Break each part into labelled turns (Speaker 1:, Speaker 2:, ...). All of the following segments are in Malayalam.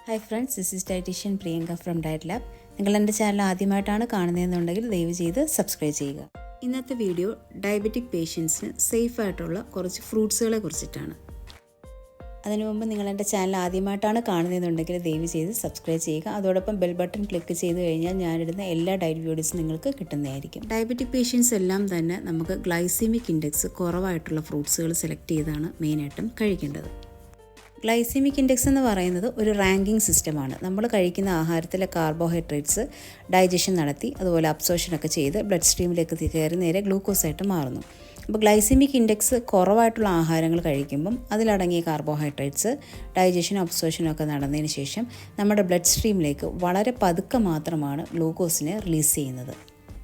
Speaker 1: Hi friends, this is dietitian Priyanka from Diet Lab. നിങ്ങൾ എൻ്റെ ചാനൽ ആദ്യമായിട്ടാണ് കാണുന്നതെന്നുണ്ടെങ്കിൽ ദയവ് ചെയ്ത് സബ്സ്ക്രൈബ് ചെയ്യുക. ഇന്നത്തെ വീഡിയോ ഡയബറ്റിക് പേഷ്യൻസിന് സേഫായിട്ടുള്ള കുറച്ച് ഫ്രൂട്ട്സുകളെ കുറിച്ചിട്ടാണ്. അതിനു മുമ്പ് നിങ്ങൾ എൻ്റെ ചാനൽ ആദ്യമായിട്ടാണ് കാണുന്നതെന്നുണ്ടെങ്കിൽ ദയവ് ചെയ്ത് സബ്സ്ക്രൈബ് ചെയ്യുക. അതോടൊപ്പം ബെൽ ബട്ടൺ ക്ലിക്ക് ചെയ്ത് കഴിഞ്ഞാൽ ഞാനിടുന്ന എല്ലാ ഡയറ്റ് വീഡിയോസും നിങ്ങൾക്ക് കിട്ടുന്നതായിരിക്കും. ഡയബറ്റിക് പേഷ്യൻസ് എല്ലാം തന്നെ നമുക്ക് ഗ്ലൈസീമിക് ഇൻഡെക്സ് കുറവായിട്ടുള്ള ഫ്രൂട്ട്സുകൾ സെലക്ട് ചെയ്താണ് മെയിനായിട്ടും കഴിക്കേണ്ടത്. ഗ്ലൈസീമിക് ഇൻഡെക്സ് എന്ന് പറയുന്നത് ഒരു റാങ്കിങ് സിസ്റ്റമാണ്. നമ്മൾ കഴിക്കുന്ന ആഹാരത്തിലെ കാർബോഹൈഡ്രേറ്റ്സ് ഡൈജഷൻ നടത്തി അതുപോലെ അബ്സോർഷനൊക്കെ ചെയ്ത് ബ്ലഡ് സ്ട്രീമിലേക്ക് കയറി നേരെ ഗ്ലൂക്കോസായിട്ട് മാറുന്നു. അപ്പോൾ ഗ്ലൈസീമിക് ഇൻഡെക്സ് കുറവായിട്ടുള്ള ആഹാരങ്ങൾ കഴിക്കുമ്പം അതിലടങ്ങിയ കാർബോഹൈഡ്രേറ്റ്സ് ഡൈജഷനും അബ്സോർഷനും ഒക്കെ നടന്നതിന് ശേഷം നമ്മുടെ ബ്ലഡ് സ്ട്രീമിലേക്ക് വളരെ പതുക്കെ മാത്രമാണ് ഗ്ലൂക്കോസിനെ റിലീസ് ചെയ്യുന്നത്.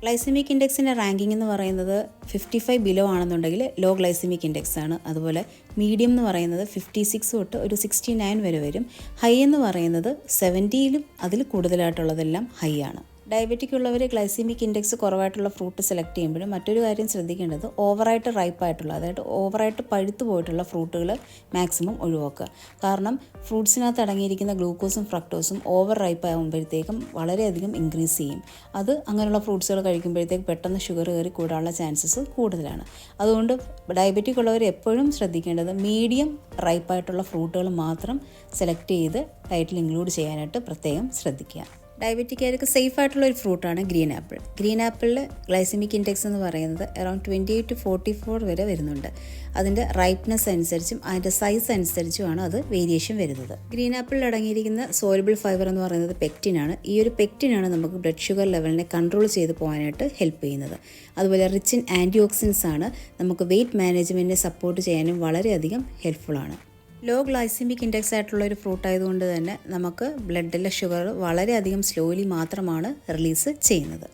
Speaker 1: ഗ്ലൈസമിക് ഇൻഡെക്സിൻ്റെ റാങ്കിങ് എന്ന് പറയുന്നത് 55 ബിലോ ആണെന്നുണ്ടെങ്കിൽ ലോ ഗ്ലൈസമിക് ഇൻഡെക്സ് ആണ്. അതുപോലെ മീഡിയം എന്ന് പറയുന്നത് 56 തൊട്ട് ഒരു 69 വരെ വരും. ഹൈ എന്ന് പറയുന്നത് 70ലും അതിൽ കൂടുതലായിട്ടുള്ളതെല്ലാം ഹൈ ആണ്. ഡയബറ്റിക് ഉള്ളവർ ഗ്ലൈസീമിക് ഇൻഡെക്സ് കുറവായിട്ടുള്ള ഫ്രൂട്ട് സെലക്ട് ചെയ്യുമ്പോഴും മറ്റൊരു കാര്യം ശ്രദ്ധിക്കേണ്ടത് ഓവറായിട്ട് റൈപ്പായിട്ടുള്ള, അതായത് ഓവറായിട്ട് പഴുത്തു പോയിട്ടുള്ള ഫ്രൂട്ടുകൾ മാക്സിമം ഒഴിവാക്കുക. കാരണം ഫ്രൂട്ട്സിനകത്ത് അടങ്ങിയിരിക്കുന്ന ഗ്ലൂക്കോസും ഫ്രക്ടോസും ഓവർ റൈപ്പ് ആകുമ്പോഴത്തേക്കും വളരെയധികം ഇൻക്രീസ് ചെയ്യും. അത് അങ്ങനെയുള്ള ഫ്രൂട്ട്സുകൾ കഴിക്കുമ്പോഴത്തേക്ക് പെട്ടെന്ന് ഷുഗർ കയറി കൂടാനുള്ള ചാൻസസ് കൂടുതലാണ്. അതുകൊണ്ട് ഡയബറ്റിക് ഉള്ളവർ എപ്പോഴും ശ്രദ്ധിക്കേണ്ടത് മീഡിയം റൈപ്പായിട്ടുള്ള ഫ്രൂട്ടുകൾ മാത്രം സെലക്ട് ചെയ്ത് ഡയറ്റിൽ ഇൻക്ലൂഡ് ചെയ്യാനായിട്ട് പ്രത്യേകം ശ്രദ്ധിക്കുക. ഡയബറ്റിക്കാർക്ക് സേഫ് ആയിട്ടുള്ള ഒരു ഫ്രൂട്ടാണ് ഗ്രീൻ ആപ്പിൾ. ഗ്രീൻ ആപ്പിളിൽ ഗ്ലൈസമിക് ഇൻഡെക്സ് എന്ന് പറയുന്നത് അറൗണ്ട് 28 to 44 വരെ വരുന്നുണ്ട്. അതിൻ്റെ റൈപ്നെസ് അനുസരിച്ചും അതിൻ്റെ സൈസ് അനുസരിച്ചുമാണ് അത് വേരിയേഷൻ വരുന്നത്. ഗ്രീൻ ആപ്പിളിൽ അടങ്ങിയിരിക്കുന്ന സോലബിൾ ഫൈബർ എന്ന് പറയുന്നത് പെക്റ്റിനാണ്. ഈ ഒരു പെക്റ്റിനാണ് നമുക്ക് ബ്ലഡ് ഷുഗർ ലെവലിനെ കൺട്രോൾ ചെയ്ത് പോകാനായിട്ട് ഹെൽപ്പ് ചെയ്യുന്നത്. അതുപോലെ റിച്ച് ഇൻ ആൻറ്റി ഓക്സിഡൻസ് ആണ്, നമുക്ക് വെയിറ്റ് മാനേജ്മെൻറ്റിനെ സപ്പോർട്ട് ചെയ്യാനും വളരെയധികം ഹെൽപ്ഫുള്ളാണ്. ലോ ഗ്ലൈസമിക് ഇൻഡെക്സ് ആയിട്ടുള്ള ഒരു ഫ്രൂട്ട് ആയതുകൊണ്ട് തന്നെ നമുക്ക് ബ്ലഡിലെ ഷുഗർ വളരെയധികം സ്ലോലി മാത്രമാണ് റിലീസ് ചെയ്യുന്നത്.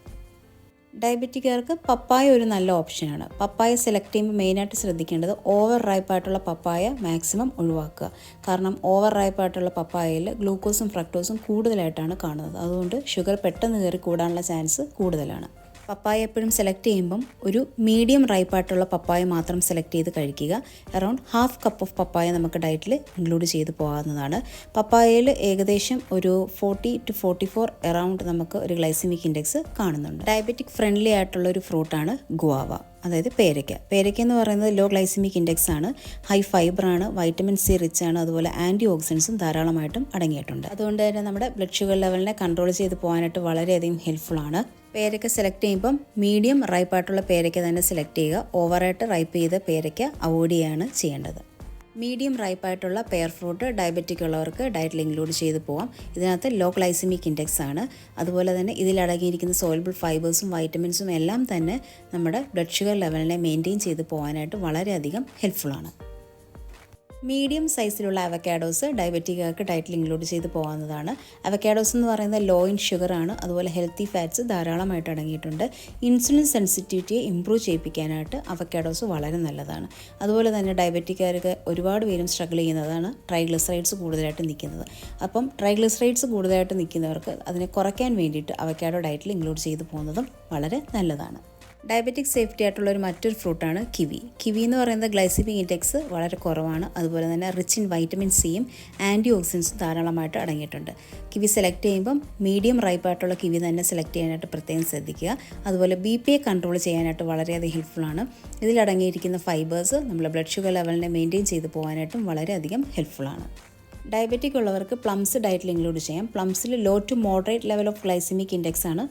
Speaker 1: ഡയബറ്റിക്കാർക്ക് പപ്പായ ഒരു നല്ല ഓപ്ഷനാണ്. പപ്പായ സെലക്ട് ചെയ്യുമ്പോൾ മെയിനായിട്ട് ശ്രദ്ധിക്കേണ്ടത് ഓവർ റൈപ്പായിട്ടുള്ള പപ്പായ മാക്സിമം ഒഴിവാക്കുക. കാരണം ഓവർ റൈപ്പായിട്ടുള്ള പപ്പായയിൽ ഗ്ലൂക്കോസും ഫ്രക്ടോസും കൂടുതലായിട്ടാണ് കാണുന്നത്. അതുകൊണ്ട് ഷുഗർ പെട്ടെന്ന് കയറി കൂടാനുള്ള ചാൻസ് കൂടുതലാണ്. പപ്പായ എപ്പോഴും സെലക്ട് ചെയ്യുമ്പം ഒരു മീഡിയം റൈപ്പായിട്ടുള്ള പപ്പായ മാത്രം സെലക്ട് ചെയ്ത് കഴിക്കുക. അറൗണ്ട് ഹാഫ് കപ്പ് ഓഫ് പപ്പായ നമുക്ക് ഡയറ്റിൽ ഇൻക്ലൂഡ് ചെയ്ത് പോകാവുന്നതാണ്. പപ്പായയിൽ ഏകദേശം ഒരു 40 to 44 അറൗണ്ട് നമുക്ക് ഒരു ഗ്ലൈസമിക് ഇൻഡെക്സ് കാണുന്നുണ്ട്. ഡയബറ്റിക് ഫ്രണ്ട്ലി ആയിട്ടുള്ള ഒരു ഫ്രൂട്ടാണ് ഗുവാവ, അതായത് പേരയ്ക്ക. പേരയ്ക്ക എന്ന് പറയുന്നത് ലോ ഗ്ലൈസമിക് ഇൻഡെക്സ് ആണ്, ഹൈ ഫൈബറാണ്, വൈറ്റമിൻ സി റിച്ച് ആണ്, അതുപോലെ ആൻറ്റി ഓക്സിഡൻസും ധാരാളമായിട്ടും അടങ്ങിയിട്ടുണ്ട്. അതുകൊണ്ട് തന്നെ നമ്മുടെ ബ്ലഡ് ഷുഗർ ലെവലിനെ കൺട്രോൾ ചെയ്ത് പോകാനായിട്ട് വളരെയധികം ഹെൽപ്ഫുള്ളാണ്. പേരയ്ക്ക സെലക്ട് ചെയ്യുമ്പം മീഡിയം റൈപ്പായിട്ടുള്ള പേരയ്ക്ക തന്നെ സെലക്ട് ചെയ്യുക. ഓവറായിട്ട് റൈപ്പ് ചെയ്ത പേരയ്ക്ക അവോയ്ഡ് ചെയ്യുകയാണ് ചെയ്യേണ്ടത്. മീഡിയം റൈപ്പായിട്ടുള്ള പെയർ ഫ്രൂട്ട് ഡയബറ്റിക് ഉള്ളവർക്ക് ഡയറ്റിൽ ഇൻക്ലൂഡ് ചെയ്ത് പോകാം. ഇതിനകത്ത് ലോ ഗ്ലൈസമിക് ഇൻഡെക്സ് ആണ്. അതുപോലെ തന്നെ ഇതിലടങ്ങിയിരിക്കുന്ന സോലബിൾ ഫൈബേഴ്സും വൈറ്റമിൻസും എല്ലാം തന്നെ നമ്മുടെ ബ്ലഡ് ഷുഗർ ലെവലിനെ മെയിൻറ്റെയിൻ ചെയ്ത് പോകാനായിട്ട് വളരെയധികം ഹെൽപ്ഫുള്ളാണ്. മീഡിയം സൈസിലുള്ള അവക്കാഡോസ് ഡയബറ്റിക്കാർക്ക് ഡയറ്റിൽ ഇൻക്ലൂഡ് ചെയ്ത് പോകാവുന്നതാണ്. അവക്കാഡോസ് എന്ന് പറയുന്നത് ലോ ഇൻ ഷുഗർ ആണ്. അതുപോലെ ഹെൽത്തി ഫാറ്റ്സ് ധാരാളമായിട്ട് അടങ്ങിയിട്ടുണ്ട്. ഇൻസുലിൻ സെൻസിറ്റിവിറ്റിയെ ഇമ്പ്രൂവ് ചെയ്യിപ്പിക്കാനായിട്ട് അവക്കാഡോസ് വളരെ നല്ലതാണ്. അതുപോലെ തന്നെ ഡയബറ്റിക്കാർക്ക് ഒരുപാട് പേരും സ്ട്രഗിൾ ചെയ്യുന്നതാണ് ട്രൈഗ്ലിസറൈഡ്സ് കൂടുതലായിട്ട് നിൽക്കുന്നത്. അപ്പം ട്രൈഗ്ലിസറൈഡ്സ് കൂടുതലായിട്ട് നിൽക്കുന്നവർക്ക് അതിനെ കുറയ്ക്കാൻ വേണ്ടിയിട്ട് അവക്കാഡോ ഡയറ്റിൽ ഇൻക്ലൂഡ് ചെയ്ത് പോകുന്നതും വളരെ നല്ലതാണ്. ഡയബറ്റിക് സേഫ്റ്റി ആയിട്ടുള്ള ഒരു മറ്റൊരു ഫ്രൂട്ടാണ് കിവി. കിവി എന്ന് പറയുന്നത് ഗ്ലൈസമിക് ഇൻഡെക്സ് വളരെ കുറവാണ്. അതുപോലെ തന്നെ റിച്ച് ഇൻ വൈറ്റമിൻ സിയും ആൻറ്റി ഓക്സിഡൻസും ധാരാളമായിട്ട് അടങ്ങിയിട്ടുണ്ട്. കിവി സെലക്ട് ചെയ്യുമ്പം മീഡിയം റൈപ്പായിട്ടുള്ള കിവി തന്നെ സെലക്ട് ചെയ്യാനായിട്ട് പ്രത്യേകം ശ്രദ്ധിക്കുക. അതുപോലെ BP കൺട്രോൾ ചെയ്യാനായിട്ട് വളരെയധികം ഹെൽപ്ഫുള്ളാണ്. ഇതിലടങ്ങിയിരിക്കുന്ന ഫൈബേഴ്സ് നമ്മുടെ ബ്ലഡ് ഷുഗർ ലെവലിനെ മെയിൻറ്റെയിൻ ചെയ്ത് പോകാനായിട്ടും വളരെയധികം ഹെൽപ്ഫുള്ളാണ്. ഡയബറ്റിക് ഉള്ളവർക്ക് പ്ലംസ് ഡയറ്റിൽ ഇൻക്ലൂഡ് ചെയ്യാം. പ്ലംസിൽ low to moderate level of glycemic index ആണ്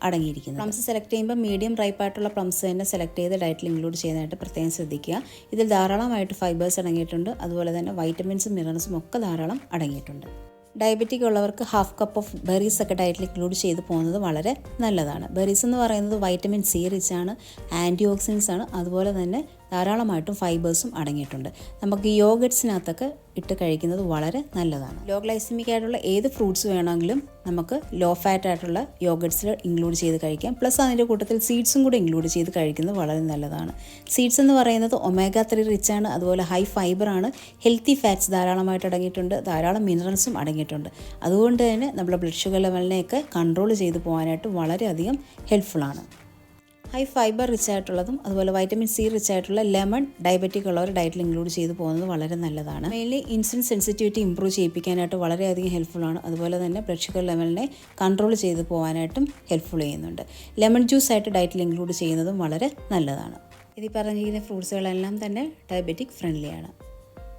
Speaker 1: അടങ്ങിയിരിക്കുന്നത്. പ്ലംസ് സെലക്ട് ചെയ്യുമ്പോൾ മീഡിയം റൈപ്പായിട്ടുള്ള പ്ലംസ് തന്നെ സെലക്ട് ചെയ്ത് ഡയറ്റിൽ ഇൻക്ലൂഡ് ചെയ്യാനായിട്ട് പ്രത്യേകം ശ്രദ്ധിക്കുക. ഇതിൽ ധാരാളമായിട്ട് ഫൈബേഴ്സ് അടങ്ങിയിട്ടുണ്ട്. അതുപോലെ തന്നെ വൈറ്റമിൻസും മിനറൽസും ഒക്കെ ധാരാളം അടങ്ങിയിട്ടുണ്ട്. ഡയബറ്റിക് ഉള്ളവർക്ക് ഹാഫ് കപ്പ് ഓഫ് ബെറീസ് ഒക്കെ ഡയറ്റിൽ ഇൻക്ലൂഡ് ചെയ്ത് പോകുന്നത് വളരെ നല്ലതാണ്. ബെറീസ് എന്ന് പറയുന്നത് വൈറ്റമിൻ സി റിച്ച് ആണ്, ആൻറ്റി ഓക്സിഡൻസ് ആണ്, അതുപോലെ തന്നെ ധാരാളമായിട്ടും ഫൈബേഴ്സും അടങ്ങിയിട്ടുണ്ട്. നമുക്ക് യോഗട്സിനകത്തൊക്കെ ഇട്ട് കഴിക്കുന്നത് വളരെ നല്ലതാണ്. ലോ ഗ്ലൈസമിക് ആയിട്ടുള്ള ഏത് ഫ്രൂട്ട്സ് വേണമെങ്കിലും നമുക്ക് ലോ ഫാറ്റ് ആയിട്ടുള്ള യോഗട്സിൽ ഇൻക്ലൂഡ് ചെയ്ത് കഴിക്കാം. പ്ലസ് അതിൻ്റെ കൂട്ടത്തിൽ സീഡ്സും കൂടെ ഇൻക്ലൂഡ് ചെയ്ത് കഴിക്കുന്നത് വളരെ നല്ലതാണ്. സീഡ്സ് എന്ന് പറയുന്നത് ഒമേഗ 3 റിച്ച് ആണ്, അതുപോലെ ഹൈ ഫൈബറാണ്, ഹെൽത്തി ഫാറ്റ്സ് ധാരാളമായിട്ട് അടങ്ങിയിട്ടുണ്ട്, ധാരാളം മിനറൽസും അടങ്ങിയിട്ടുണ്ട്. അതുകൊണ്ട് തന്നെ നമ്മുടെ ബ്ലഡ് ഷുഗർ ലെവലിനെയൊക്കെ കൺട്രോൾ ചെയ്ത് പോകാനായിട്ട് വളരെയധികം ഹെൽപ്ഫുള്ളാണ്. ഹൈ ഫൈബർ റിച്ച് ആയിട്ടുള്ളതും അതുപോലെ വൈറ്റമിൻ സി റിച്ച് ആയിട്ടുള്ള ലെമൺ ഡയബറ്റിക് ഉള്ളവർ ഡയറ്റിൽ ഇൻക്ലൂഡ് ചെയ്ത് പോകുന്നത് വളരെ നല്ലതാണ്. മെയിൻലി ഇൻസുലിൻ സെൻസിറ്റിവിറ്റി ഇംപ്രൂവ് ചെയ്യിപ്പിക്കാനായിട്ട് വളരെയധികം ഹെൽപ്ഫുള്ളാണ്. അതുപോലെ തന്നെ ബ്ലഡ് ഷുഗർ ലെവലിനെ കൺട്രോൾ ചെയ്ത് പോകാനായിട്ടും ഹെൽപ്ഫുൾ ചെയ്യുന്നുണ്ട്. ലെമൺ ജ്യൂസ് ആയിട്ട് ഡയറ്റിൽ ഇൻക്ലൂഡ് ചെയ്യുന്നതും വളരെ നല്ലതാണ്. ഇതിൽ പറഞ്ഞിരിക്കുന്ന ഫ്രൂട്ട്സുകളെല്ലാം തന്നെ ഡയബറ്റിക് ഫ്രണ്ട്ലിയാണ്.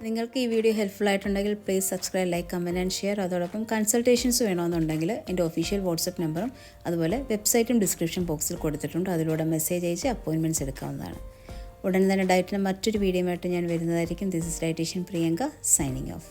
Speaker 1: നിങ്ങൾക്ക് ഈ വീഡിയോ ഹെൽപ്ഫുൾ ആയിട്ടുണ്ടെങ്കിൽ please subscribe, like, comment and share. അതോടൊപ്പം കൺസൾട്ടേഷൻസ് വേണമെന്നുണ്ടെങ്കിൽ എൻ്റെ ഒഫീഷ്യൽ വാട്സപ്പ് നമ്പറും അതുപോലെ വെബ്സൈറ്റും ഡിസ്ക്രിപ്ഷൻ ബോക്സിൽ കൊടുത്തിട്ടുണ്ട്. അതിലൂടെ മെസ്സേജ് അയച്ച് അപ്പോയിൻമെൻറ്റ്സ് എടുക്കാവുന്നതാണ്. ഉടൻ തന്നെ ഡയറ്റിന് മറ്റൊരു വീഡിയോ ആയിട്ട് ഞാൻ വരുന്നതായിരിക്കും. This is dietitian Priyanka signing of.